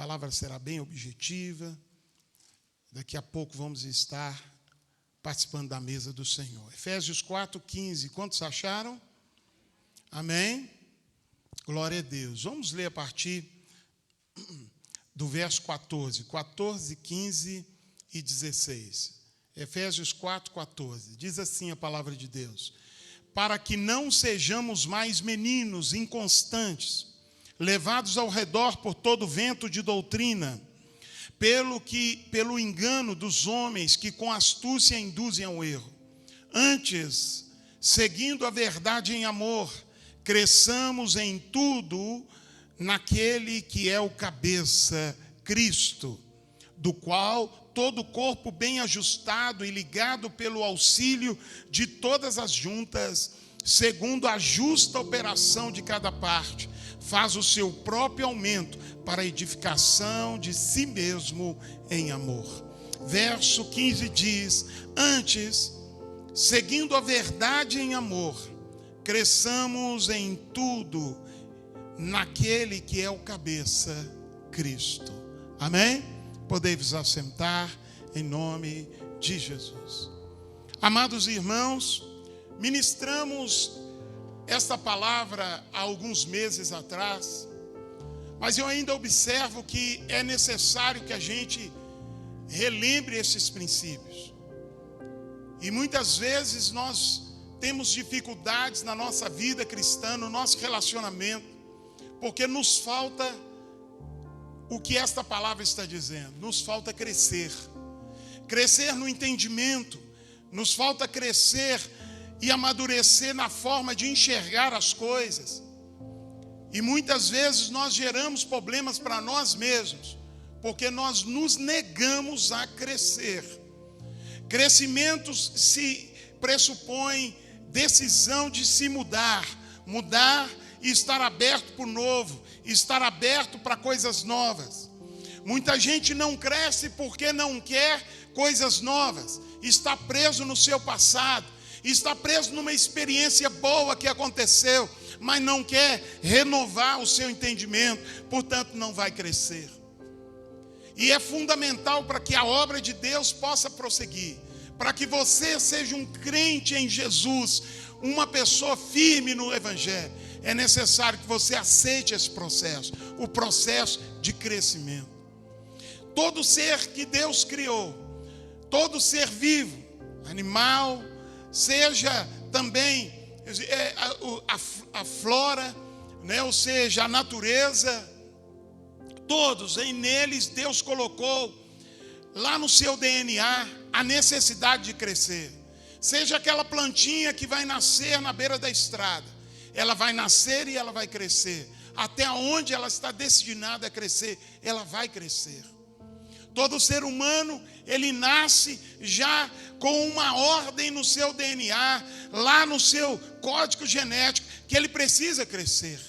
palavra será bem objetiva. Daqui a pouco vamos estar participando da mesa do Senhor. Efésios 4:15. Quantos acharam? Amém? Glória a Deus. Vamos ler a partir do verso 14. 14, 15 e 16. Efésios 4:14. Diz assim a palavra de Deus: para que não sejamos mais meninos inconstantes, levados ao redor por todo vento de doutrina, pelo engano dos homens que com astúcia induzem ao erro. Antes, seguindo a verdade em amor, cresçamos em tudo naquele que é o cabeça, Cristo, do qual todo o corpo bem ajustado e ligado pelo auxílio de todas as juntas, segundo a justa operação de cada parte, faz o seu próprio aumento para a edificação de si mesmo em amor. Verso 15 diz: antes, seguindo a verdade em amor, cresçamos em tudo naquele que é o cabeça, Cristo. Amém? Podei-vos assentar em nome de Jesus. Amados irmãos, ministramos esta palavra há alguns meses atrás, mas eu ainda observo que é necessário que a gente relembre esses princípios. E muitas vezes nós temos dificuldades na nossa vida cristã, no nosso relacionamento, porque nos falta o que esta palavra está dizendo. Nos falta crescer no entendimento, nos falta crescer e amadurecer na forma de enxergar as coisas. E muitas vezes nós geramos problemas para nós mesmos, porque nós nos negamos a crescer. Crescimento se pressupõe decisão de se mudar e estar aberto para o novo, estar aberto para coisas novas. Muita gente não cresce porque não quer coisas novas, está preso no seu passado, está preso numa experiência boa que aconteceu, mas não quer renovar o seu entendimento, portanto não vai crescer. E é fundamental para que a obra de Deus possa prosseguir, para que você seja um crente em Jesus, uma pessoa firme no Evangelho. É necessário que você aceite esse processo, o processo de crescimento. Todo ser que Deus criou, todo ser vivo, animal, seja também a flora, né? Ou seja, a natureza, todos neles Deus colocou lá no seu DNA a necessidade de crescer. Seja aquela plantinha que vai nascer na beira da estrada, ela vai nascer e ela vai crescer. Até onde ela está destinada a crescer, ela vai crescer. Todo ser humano, ele nasce já com uma ordem no seu DNA, lá no seu código genético, que ele precisa crescer.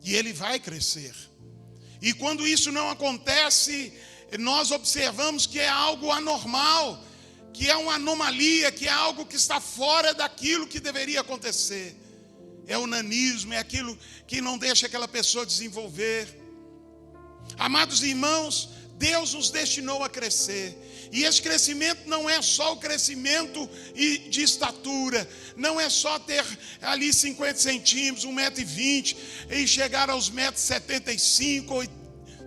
E ele vai crescer. E quando isso não acontece, nós observamos que é algo anormal, que é uma anomalia, que é algo que está fora daquilo que deveria acontecer. É o nanismo, é aquilo que não deixa aquela pessoa desenvolver. Amados irmãos, Deus nos destinou a crescer. E esse crescimento não é só o crescimento de estatura, não é só ter ali 50 centímetros, 1,20 m e chegar aos 1,75 m,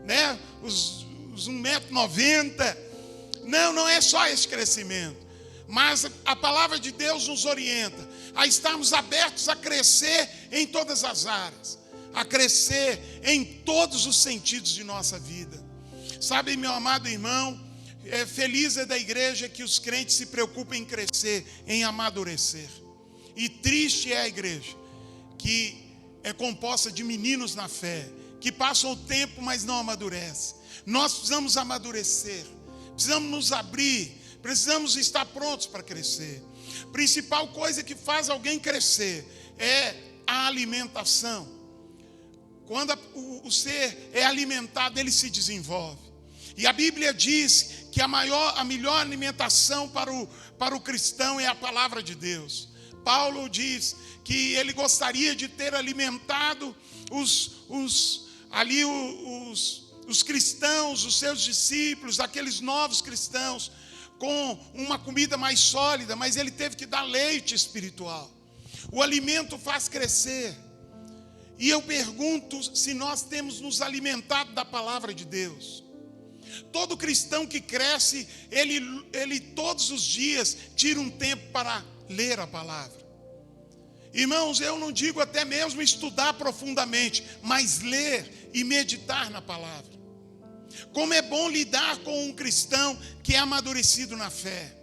né? Os 1,90 m. Não é só esse crescimento. Mas a palavra de Deus nos orienta a estarmos abertos a crescer em todas as áreas, a crescer em todos os sentidos de nossa vida. Sabe, meu amado irmão, feliz é da igreja que os crentes se preocupam em crescer, em amadurecer. E triste é a igreja que é composta de meninos na fé, que passam o tempo, mas não amadurecem. Nós precisamos amadurecer, precisamos nos abrir, precisamos estar prontos para crescer. Principal coisa que faz alguém crescer é a alimentação. Quando o ser é alimentado, ele se desenvolve. E a Bíblia diz que a melhor alimentação para o cristão é a palavra de Deus. Paulo diz que ele gostaria de ter alimentado os os cristãos, os seus discípulos, aqueles novos cristãos, com uma comida mais sólida, mas ele teve que dar leite espiritual. O alimento faz crescer. E eu pergunto se nós temos nos alimentado da palavra de Deus. Todo cristão que cresce, ele todos os dias tira um tempo para ler a palavra. Irmãos, eu não digo até mesmo estudar profundamente, mas ler e meditar na palavra. Como é bom lidar com um cristão que é amadurecido na fé.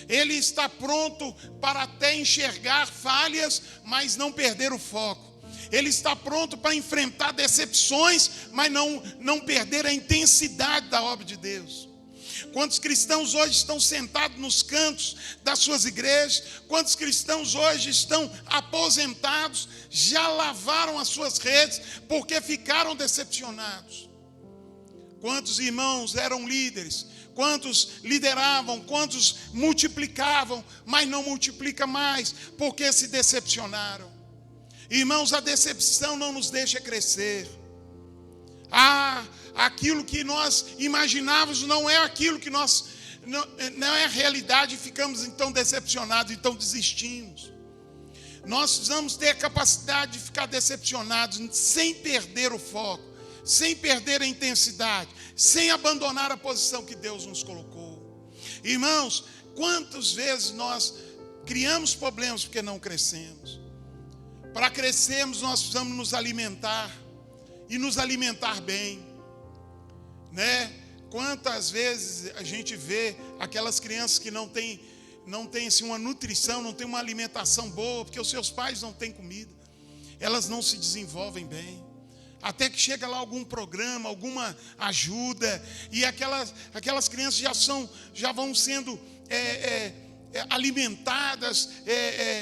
Ele está pronto para até enxergar falhas, mas não perder o foco. Ele está pronto para enfrentar decepções, mas não perder a intensidade da obra de Deus. Quantos cristãos hoje estão sentados nos cantos das suas igrejas? Quantos cristãos hoje estão aposentados, já lavaram as suas redes porque ficaram decepcionados? Quantos irmãos eram líderes? Quantos lideravam? Quantos multiplicavam, mas não multiplica mais porque se decepcionaram? Irmãos, a decepção não nos deixa crescer. Aquilo que nós imaginávamos não é aquilo que nós... Não é a realidade, e ficamos então decepcionados, então desistimos. Nós precisamos ter a capacidade de ficar decepcionados sem perder o foco, sem perder a intensidade, sem abandonar a posição que Deus nos colocou. Irmãos, quantas vezes nós criamos problemas porque não crescemos? Para crescermos, nós precisamos nos alimentar, e nos alimentar bem, né? Quantas vezes a gente vê aquelas crianças que não têm assim, uma nutrição, não têm uma alimentação boa, porque os seus pais não têm comida, elas não se desenvolvem bem, até que chega lá algum programa, alguma ajuda, e aquelas crianças já vão sendo alimentadas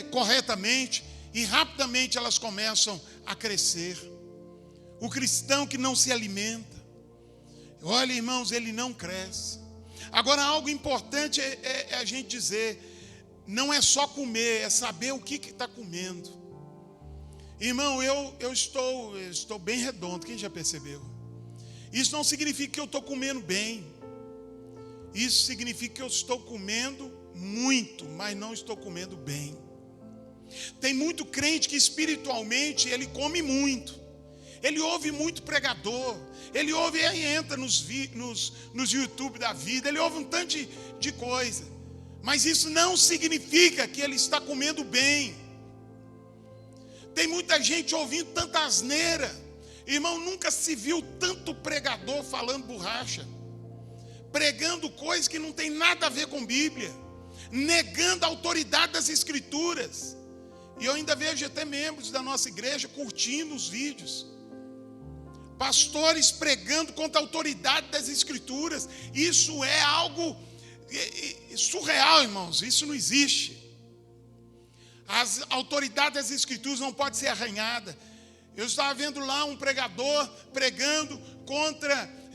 corretamente, e rapidamente elas começam a crescer. O cristão que não se alimenta, olha, irmãos, ele não cresce. Agora, algo importante é a gente dizer, não é só comer, é saber o que está comendo. Irmão, eu estou bem redondo, quem já percebeu? Isso não significa que eu estou comendo bem. Isso significa que eu estou comendo muito, mas não estou comendo bem. Tem muito crente que espiritualmente ele come muito. Ele ouve muito pregador, ele ouve e entra nos YouTube da vida, ele ouve um tanto de coisa, mas isso não significa que ele está comendo bem. Tem muita gente ouvindo tanta asneira, irmão, nunca se viu tanto pregador falando borracha, pregando coisas que não tem nada a ver com Bíblia, negando a autoridade das Escrituras. E eu ainda vejo até membros da nossa igreja curtindo os vídeos. Pastores pregando contra a autoridade das Escrituras. Isso é algo surreal, irmãos. Isso não existe. A autoridade das Escrituras não pode ser arranhada. Eu estava vendo lá um pregador pregando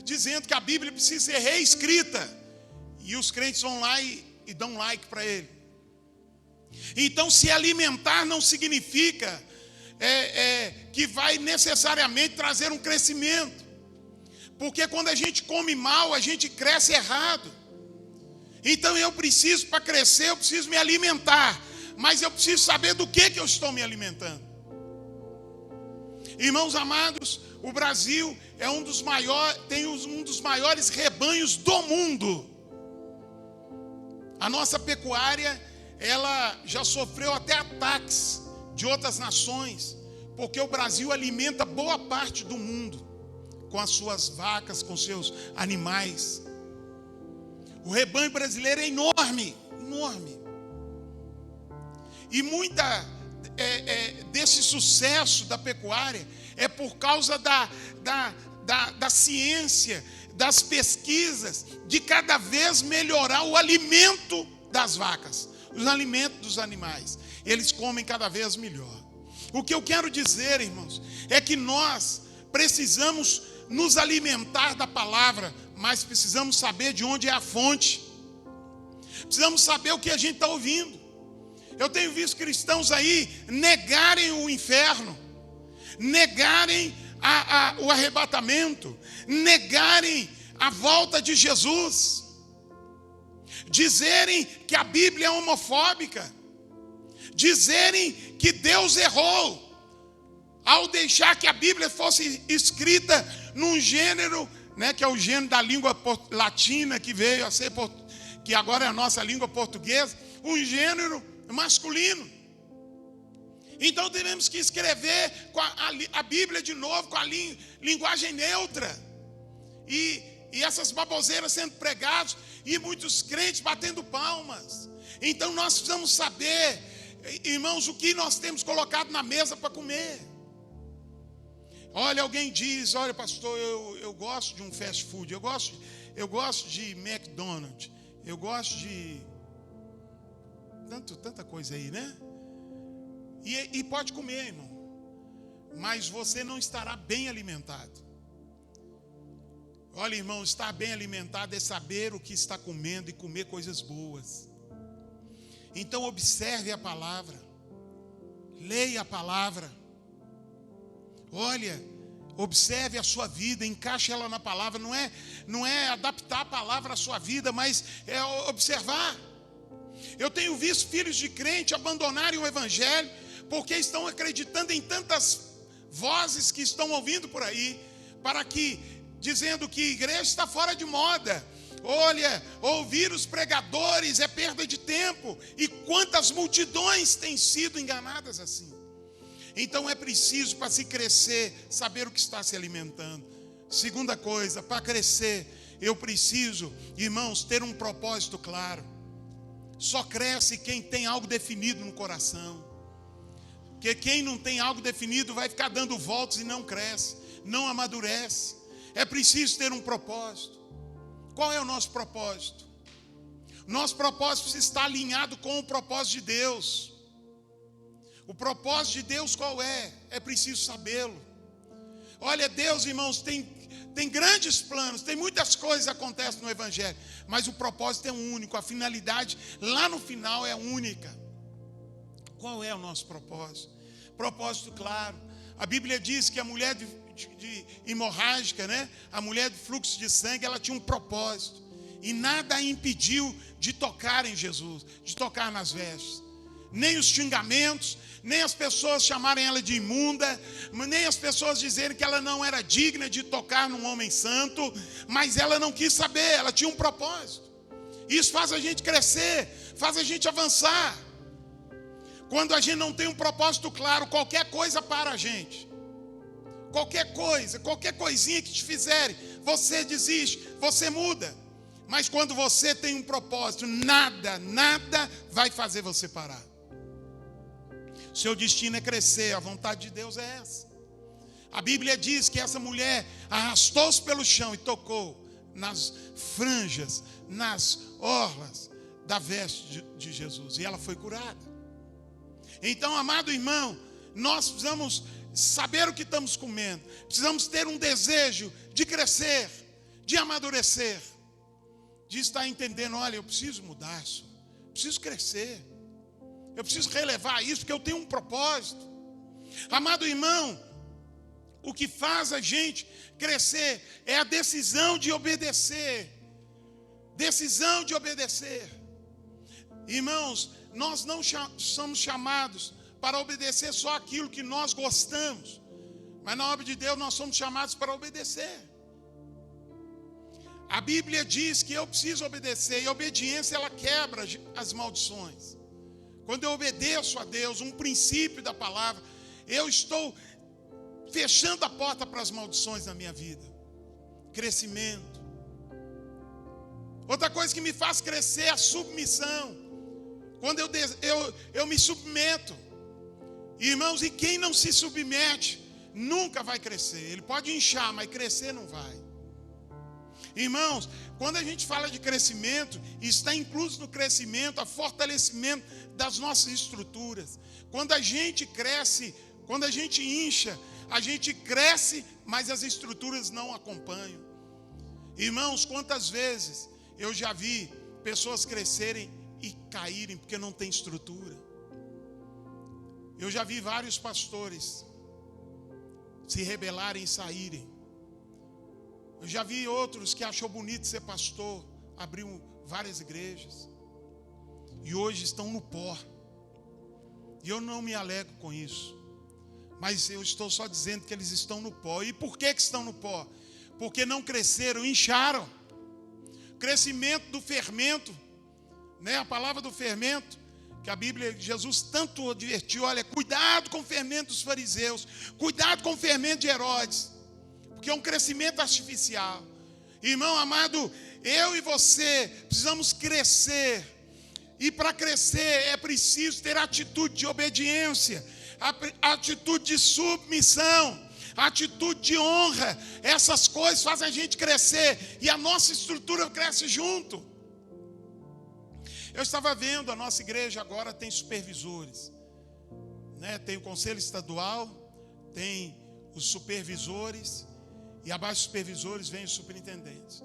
dizendo que a Bíblia precisa ser reescrita. E os crentes vão lá e dão like para ele. Então, se alimentar não significa que vai necessariamente trazer um crescimento, porque quando a gente come mal, a gente cresce errado. Então para crescer, eu preciso me alimentar, mas eu preciso saber do que eu estou me alimentando. Irmãos amados, o Brasil é tem um dos maiores rebanhos do mundo. A nossa pecuária, ela já sofreu até ataques de outras nações, porque o Brasil alimenta boa parte do mundo com as suas vacas, com seus animais. O rebanho brasileiro é enorme, enorme. E muita desse sucesso da pecuária é por causa da ciência, das pesquisas, de cada vez melhorar o alimento das vacas, os alimentos dos animais. Eles comem cada vez melhor. O que eu quero dizer, irmãos, é que nós precisamos nos alimentar da palavra, mas precisamos saber de onde é a fonte. Precisamos saber o que a gente está ouvindo. Eu tenho visto cristãos aí negarem o inferno, negarem o arrebatamento, negarem a volta de Jesus, dizerem que a Bíblia é homofóbica, dizerem que Deus errou ao deixar que a Bíblia fosse escrita num gênero, né, que é o gênero da língua latina, que veio a ser, que agora é a nossa língua portuguesa, um gênero masculino. Então devemos que escrever com a Bíblia de novo, com a linguagem neutra. E essas baboseiras sendo pregadas, e muitos crentes batendo palmas. Então nós precisamos saber, irmãos, o que nós temos colocado na mesa para comer. Olha, alguém diz, olha pastor, eu gosto de um fast food, eu gosto de McDonald's, eu gosto de tanta coisa aí, né? E pode comer, irmão, mas você não estará bem alimentado. Olha, irmão, estar bem alimentado é saber o que está comendo e comer coisas boas. Então observe a palavra, leia a palavra, olha, observe a sua vida, encaixe ela na palavra. Não é adaptar a palavra à sua vida, mas é observar. Eu tenho visto filhos de crente abandonarem o evangelho porque estão acreditando em tantas vozes que estão ouvindo por aí, dizendo que a igreja está fora de moda. Olha, ouvir os pregadores é perda de tempo. E quantas multidões têm sido enganadas assim. Então é preciso, para se crescer, saber o que está se alimentando. Segunda coisa, para crescer, eu preciso, irmãos, ter um propósito claro. Só cresce quem tem algo definido no coração. Porque quem não tem algo definido vai ficar dando voltas e não cresce, não amadurece. É preciso ter um propósito. Qual é o nosso propósito? Nosso propósito está alinhado com o propósito de Deus. O propósito de Deus qual é? É preciso sabê-lo. Olha, Deus, irmãos, tem grandes planos, tem muitas coisas que acontecem no evangelho, mas o propósito é único, a finalidade lá no final é única. Qual é o nosso propósito? Propósito claro. A Bíblia diz que a mulher de hemorrágica, né? A mulher de fluxo de sangue, ela tinha um propósito. E nada a impediu de tocar em Jesus, de tocar nas vestes. Nem os xingamentos, nem as pessoas chamarem ela de imunda, nem as pessoas dizerem que ela não era digna de tocar num homem santo, mas ela não quis saber, ela tinha um propósito. Isso faz a gente crescer, faz a gente avançar. Quando a gente não tem um propósito claro, qualquer coisa para a gente. Qualquer coisa, qualquer coisinha que te fizerem, você desiste, você muda. Mas quando você tem um propósito, nada vai fazer você parar. Seu destino é crescer, a vontade de Deus é essa. A Bíblia diz que essa mulher arrastou-se pelo chão e tocou nas franjas, nas orlas da veste de Jesus. E ela foi curada. Então, amado irmão, nós precisamos saber o que estamos comendo. Precisamos ter um desejo de crescer, de amadurecer, de estar entendendo, olha, eu preciso mudar isso, preciso crescer, eu preciso relevar isso, porque eu tenho um propósito. Amado irmão, o que faz a gente crescer é a decisão de obedecer. Decisão de obedecer. Irmãos, nós não somos chamados para obedecer só aquilo que nós gostamos, mas na obra de Deus nós somos chamados para obedecer. A Bíblia diz que eu preciso obedecer, e a obediência ela quebra as maldições. Quando eu obedeço a Deus, um princípio da palavra, eu estou fechando a porta para as maldições na minha vida. Crescimento. Outra coisa que me faz crescer é a submissão. Quando eu me submeto. Irmãos, e quem não se submete nunca vai crescer. Ele pode inchar, mas crescer não vai. Irmãos, quando a gente fala de crescimento, está incluso no crescimento, a fortalecimento das nossas estruturas. Quando a gente cresce, quando a gente incha, a gente cresce, mas as estruturas não acompanham. Irmãos, quantas vezes eu já vi pessoas crescerem e caírem porque não tem estrutura. Eu já vi vários pastores se rebelarem e saírem. Eu já vi outros que achou bonito ser pastor, abriu várias igrejas e hoje estão no pó. E eu não me alegro com isso, mas eu estou só dizendo que eles estão no pó. E por que estão no pó? Porque não cresceram, incharam. Crescimento do fermento, né? A palavra do fermento, que a Bíblia, Jesus tanto advertiu, olha, cuidado com o fermento dos fariseus, cuidado com o fermento de Herodes, porque é um crescimento artificial. Irmão amado, eu e você precisamos crescer, e para crescer é preciso ter atitude de obediência, atitude de submissão, atitude de honra. Essas coisas fazem a gente crescer e a nossa estrutura cresce junto. Eu estava vendo, a nossa igreja agora tem supervisores, né? Tem o conselho estadual, tem os supervisores, e abaixo dos supervisores vem os superintendentes.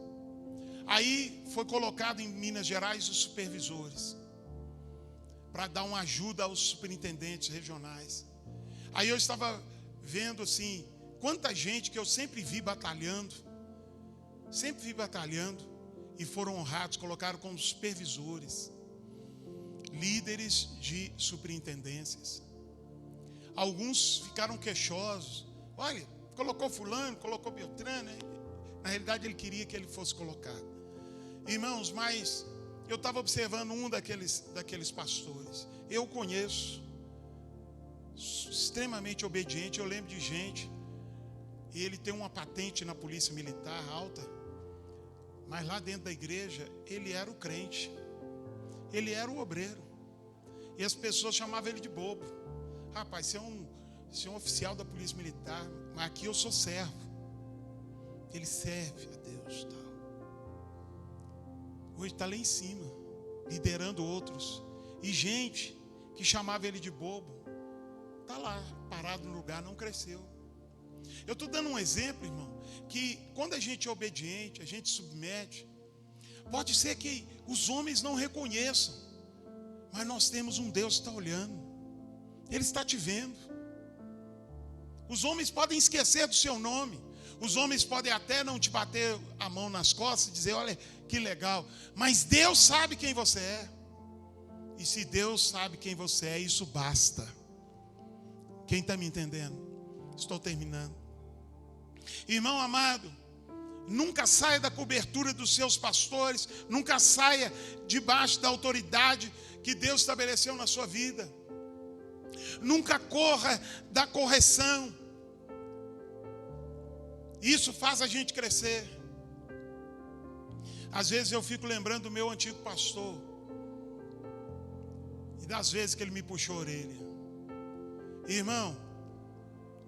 Aí foi colocado em Minas Gerais os supervisores, para dar uma ajuda aos superintendentes regionais. Aí eu estava vendo assim, quanta gente que eu sempre vi batalhando, e foram honrados, colocaram como supervisores, líderes de superintendências. Alguns ficaram queixosos, olha, colocou fulano, colocou Beltrano, né? Na realidade ele queria que ele fosse colocado. Irmãos, mas eu estava observando um daqueles pastores, eu conheço, extremamente obediente. Eu lembro de gente, e ele tem uma patente na polícia militar alta, mas lá dentro da igreja ele era o crente, ele era o obreiro, e as pessoas chamavam ele de bobo. Rapaz, você é um oficial da polícia militar, mas aqui eu sou servo. Ele serve a Deus, tal. Hoje está lá em cima, liderando outros. E gente que chamava ele de bobo, está lá, parado no lugar, não cresceu. Eu estou dando um exemplo, irmão, que quando a gente é obediente, a gente submete, pode ser que os homens não reconheçam, mas nós temos um Deus que está olhando, Ele está te vendo. Os homens podem esquecer do seu nome, os homens podem até não te bater a mão nas costas e dizer, olha que legal, mas Deus sabe quem você é. E se Deus sabe quem você é, isso basta. Quem está me entendendo? Estou terminando. Irmão amado, nunca saia da cobertura dos seus pastores, nunca saia debaixo da autoridade que Deus estabeleceu na sua vida. Nunca corra da correção. Isso faz a gente crescer. Às vezes eu fico lembrando do meu antigo pastor, e das vezes que ele me puxou a orelha. Irmão,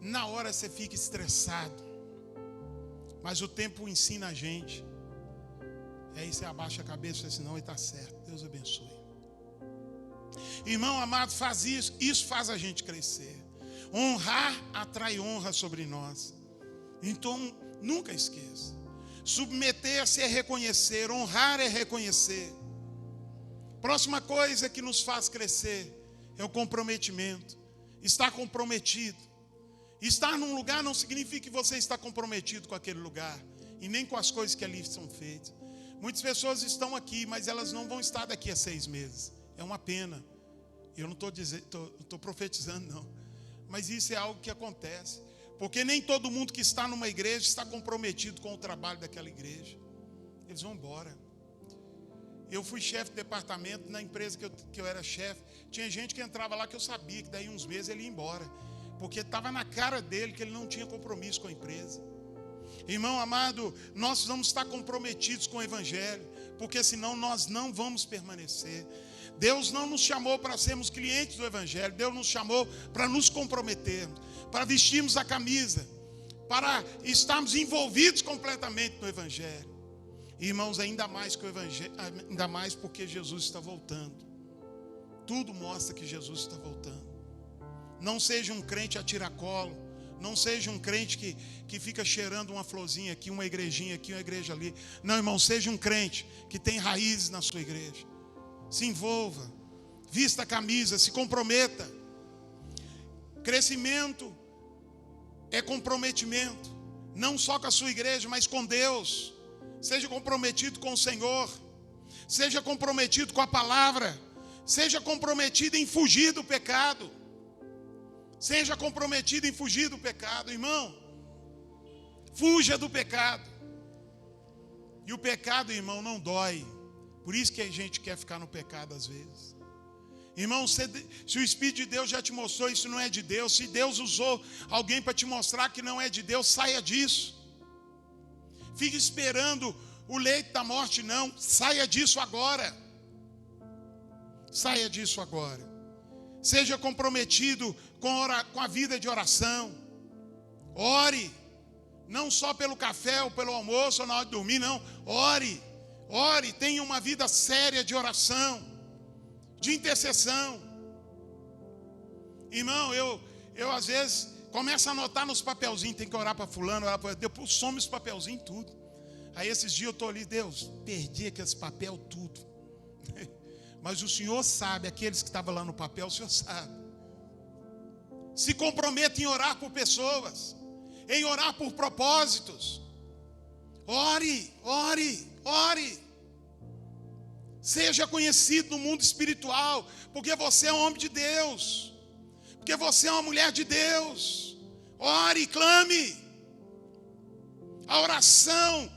na hora você fica estressado, mas o tempo ensina a gente. Aí você abaixa a cabeça e fala assim, não, ele está certo, Deus abençoe. Irmão amado, faz isso, isso faz a gente crescer. Honrar atrai honra sobre nós. Então, nunca esqueça. Submeter-se é reconhecer, honrar é reconhecer. Próxima coisa que nos faz crescer é o comprometimento. Estar comprometido. Estar num lugar não significa que você está comprometido com aquele lugar, e nem com as coisas que ali são feitas. Muitas pessoas estão aqui, mas elas não vão estar daqui a 6 meses. É uma pena. Eu não estou profetizando, não. Mas isso é algo que acontece. Porque nem todo mundo que está numa igreja está comprometido com o trabalho daquela igreja. Eles vão embora. Eu fui chefe de departamento na empresa que eu era chefe. Tinha gente que entrava lá que eu sabia que daí uns meses ele ia embora. Porque estava na cara dele que ele não tinha compromisso com a empresa. Irmão amado, nós vamos estar comprometidos com o evangelho, porque senão nós não vamos permanecer. Deus não nos chamou para sermos clientes do evangelho. Deus nos chamou para nos comprometermos, para vestirmos a camisa, para estarmos envolvidos completamente no evangelho. Irmãos, ainda mais que o evangelho, ainda mais porque Jesus está voltando. Tudo mostra que Jesus está voltando. Não seja um crente a tiracolo. Não seja um crente que fica cheirando uma florzinha aqui, uma igrejinha aqui, uma igreja ali. Não, irmão, seja um crente que tem raízes na sua igreja. Se envolva, vista a camisa, se comprometa. Crescimento é comprometimento, não só com a sua igreja, mas com Deus. Seja comprometido com o Senhor, seja comprometido com a palavra, seja comprometido em fugir do pecado. Seja comprometido em fugir do pecado, irmão. Fuja do pecado. E o pecado, irmão, não dói. Por isso que a gente quer ficar no pecado às vezes. Irmão, se o Espírito de Deus já te mostrou isso não é de Deus, se Deus usou alguém para te mostrar que não é de Deus, saia disso. Fique esperando o leito da morte, não. Saia disso agora. Saia disso agora. Seja comprometido com a vida de oração. Ore. Não só pelo café ou pelo almoço ou na hora de dormir, não. Ore. Ore. Tenha uma vida séria de oração, de intercessão. Irmão, eu às vezes começo a anotar nos papelzinhos. Tem que orar para fulano, orar para Deus. Some os papelzinhos tudo. Aí esses dias eu estou ali, Deus, perdi aqueles papel tudo. Mas o Senhor sabe, aqueles que estavam lá no papel, o Senhor sabe. Se comprometa em orar por pessoas, em orar por propósitos. Ore, ore, ore. Seja conhecido no mundo espiritual, porque você é um homem de Deus, porque você é uma mulher de Deus. Ore, clame. A oração,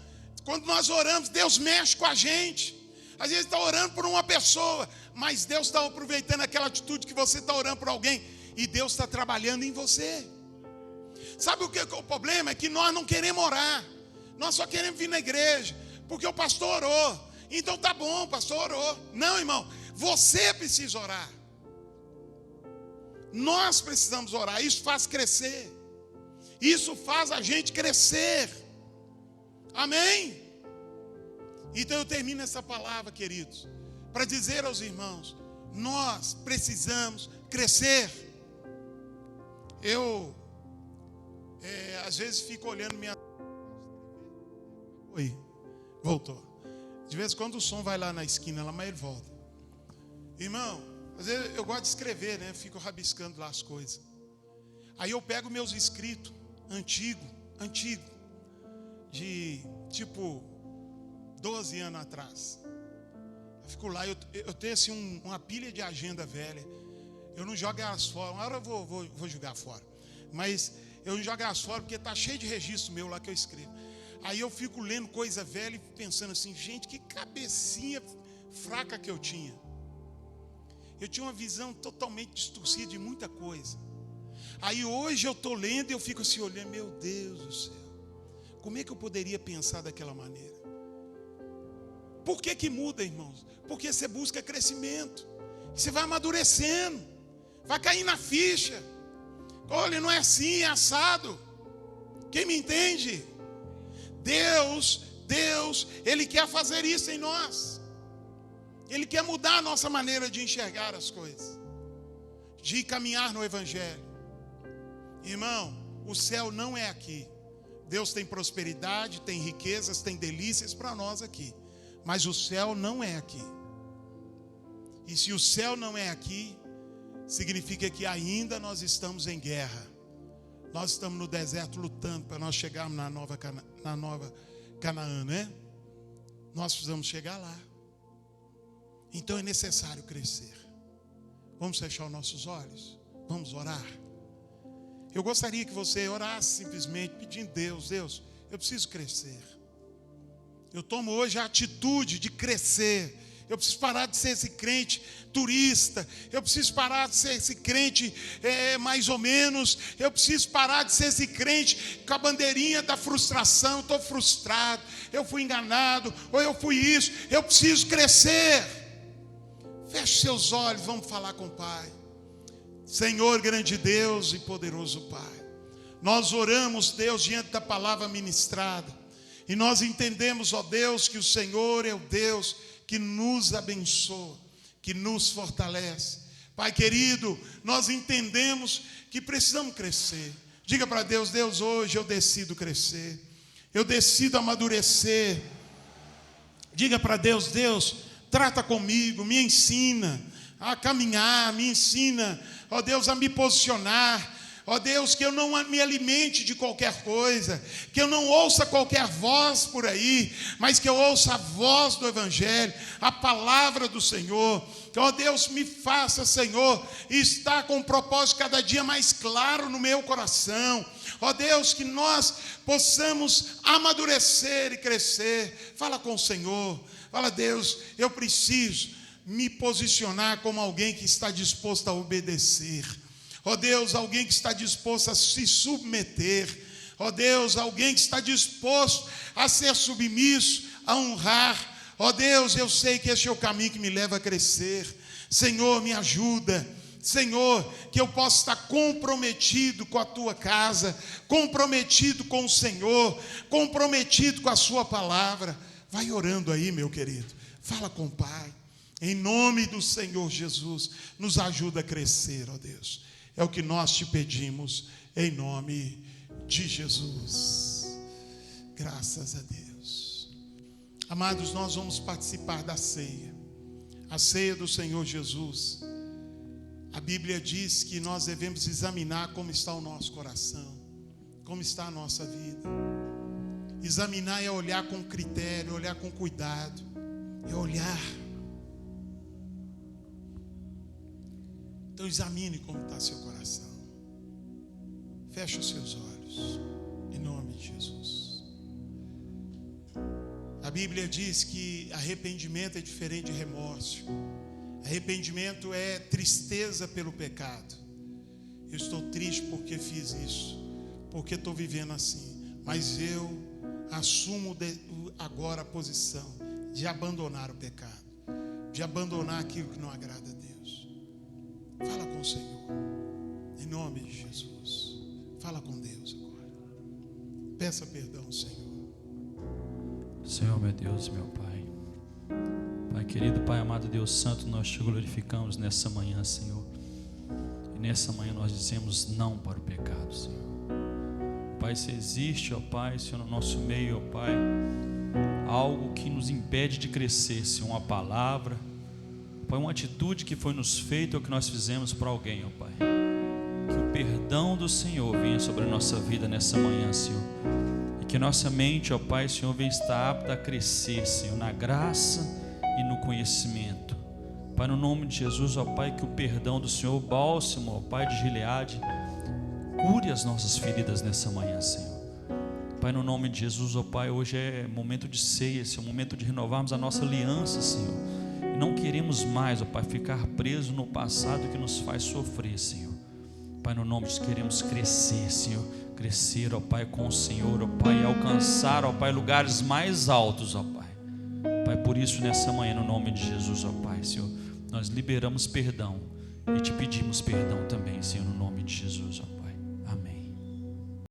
quando nós oramos, Deus mexe com a gente. Às vezes está orando por uma pessoa, mas Deus está aproveitando aquela atitude que você está orando por alguém, e Deus está trabalhando em você. Sabe o que é o problema? É que nós não queremos orar. Nós só queremos vir na igreja porque o pastor orou. Então tá bom, o pastor orou. Não, irmão, você precisa orar. Nós precisamos orar. Isso faz crescer. Isso faz a gente crescer. Amém? Então eu termino essa palavra, queridos, para dizer aos irmãos: nós precisamos crescer. Eu às vezes fico olhando minha... Oi, voltou. De vez em quando o som vai lá na esquina, lá, mas ele volta. Irmão, às vezes eu gosto de escrever, né? Fico rabiscando lá as coisas. Aí eu pego meus escritos antigo, de tipo 12 anos atrás. Eu fico lá, eu tenho assim uma pilha de agenda velha. Eu não jogo elas fora. Uma hora eu vou jogar fora. Mas eu não jogo elas fora porque está cheio de registro meu lá que eu escrevo. Aí eu fico lendo coisa velha e pensando assim: gente, que cabecinha fraca que eu tinha. Eu tinha uma visão totalmente distorcida de muita coisa. Aí hoje eu estou lendo e eu fico assim olhando: meu Deus do céu, como é que eu poderia pensar daquela maneira? Por que muda, irmãos? Porque você busca crescimento. Você vai amadurecendo, vai cair na ficha. Olha, não é assim, é assado. Quem me entende? Deus, Ele quer fazer isso em nós. Ele quer mudar a nossa maneira de enxergar as coisas, de caminhar no Evangelho. Irmão, o céu não é aqui. Deus tem prosperidade, tem riquezas, tem delícias para nós aqui. Mas o céu não é aqui. E se o céu não é aqui, significa que ainda nós estamos em guerra. Nós estamos no deserto lutando para nós chegarmos na nova Canaã, né? Nós precisamos chegar lá. Então é necessário crescer. Vamos fechar os nossos olhos? Vamos orar? Eu gostaria que você orasse simplesmente pedindo: Deus, eu preciso crescer. Eu tomo hoje a atitude de crescer. Eu preciso parar de ser esse crente turista. Eu preciso parar de ser esse crente mais ou menos. Eu preciso parar de ser esse crente com a bandeirinha da frustração. Estou frustrado, eu fui enganado, ou eu fui isso. Eu preciso crescer. Feche seus olhos, vamos falar com o Pai. Senhor, grande Deus e poderoso Pai, nós oramos, Deus, diante da palavra ministrada, e nós entendemos, ó Deus, que o Senhor é o Deus que nos abençoa, que nos fortalece. Pai querido, nós entendemos que precisamos crescer. Diga para Deus: Deus, hoje eu decido crescer, eu decido amadurecer. Diga para Deus: Deus, trata comigo, me ensina a caminhar, me ensina, ó Deus, a me posicionar. Ó Deus, que eu não me alimente de qualquer coisa, que eu não ouça qualquer voz por aí, mas que eu ouça a voz do Evangelho, a palavra do Senhor. Ó Deus, me faça, Senhor, estar com um propósito cada dia mais claro no meu coração. Ó Deus, que nós possamos amadurecer e crescer. Fala com o Senhor. Fala, Deus, eu preciso me posicionar como alguém que está disposto a obedecer. Ó Deus, alguém que está disposto a se submeter. Ó Deus, alguém que está disposto a ser submisso, a honrar. Ó Deus, eu sei que esse é o caminho que me leva a crescer. Senhor, me ajuda. Senhor, que eu possa estar comprometido com a tua casa, comprometido com o Senhor, comprometido com a sua palavra. Vai orando aí, meu querido. Fala com o Pai. Em nome do Senhor Jesus, nos ajuda a crescer, ó Deus. É o que nós te pedimos, em nome de Jesus. Graças a Deus. Amados, nós vamos participar da ceia. A ceia do Senhor Jesus. A Bíblia diz que nós devemos examinar como está o nosso coração, como está a nossa vida. Examinar é olhar com critério, olhar com cuidado, é olhar. Então examine como está seu coração. Feche os seus olhos, em nome de Jesus. A Bíblia diz que arrependimento é diferente de remorso. Arrependimento é tristeza pelo pecado. Eu estou triste porque fiz isso, porque estou vivendo assim. Mas eu assumo agora a posição de abandonar o pecado, de abandonar aquilo que não agrada a Deus. Fala com o Senhor, em nome de Jesus. Fala com Deus agora. Peça perdão ao Senhor. Senhor, meu Deus, meu Pai. Pai querido, Pai amado, Deus Santo, nós te glorificamos nessa manhã, Senhor. E nessa manhã nós dizemos não para o pecado, Senhor. Pai, se existe, ó Pai, Senhor, no nosso meio, ó Pai, algo que nos impede de crescer, Senhor, uma palavra, Pai, uma atitude que foi nos feita ou que nós fizemos para alguém, ó Pai. Que o perdão do Senhor venha sobre a nossa vida nessa manhã, Senhor. E que nossa mente, ó Pai, Senhor, venha estar apta a crescer, Senhor, na graça e no conhecimento. Pai, no nome de Jesus, ó Pai, que o perdão do Senhor, o bálsamo, ó Pai de Gileade, cure as nossas feridas nessa manhã, Senhor. Pai, no nome de Jesus, ó Pai, hoje é momento de ceia, esse é o momento de renovarmos a nossa aliança, Senhor. E não queremos mais, ó Pai, ficar preso no passado que nos faz sofrer, Senhor. Pai, no nome de Jesus, queremos crescer, Senhor. Crescer, ó Pai, com o Senhor, ó Pai, e alcançar, ó Pai, lugares mais altos, ó Pai. Pai, por isso nessa manhã, no nome de Jesus, ó Pai, Senhor, nós liberamos perdão e te pedimos perdão também, Senhor, no nome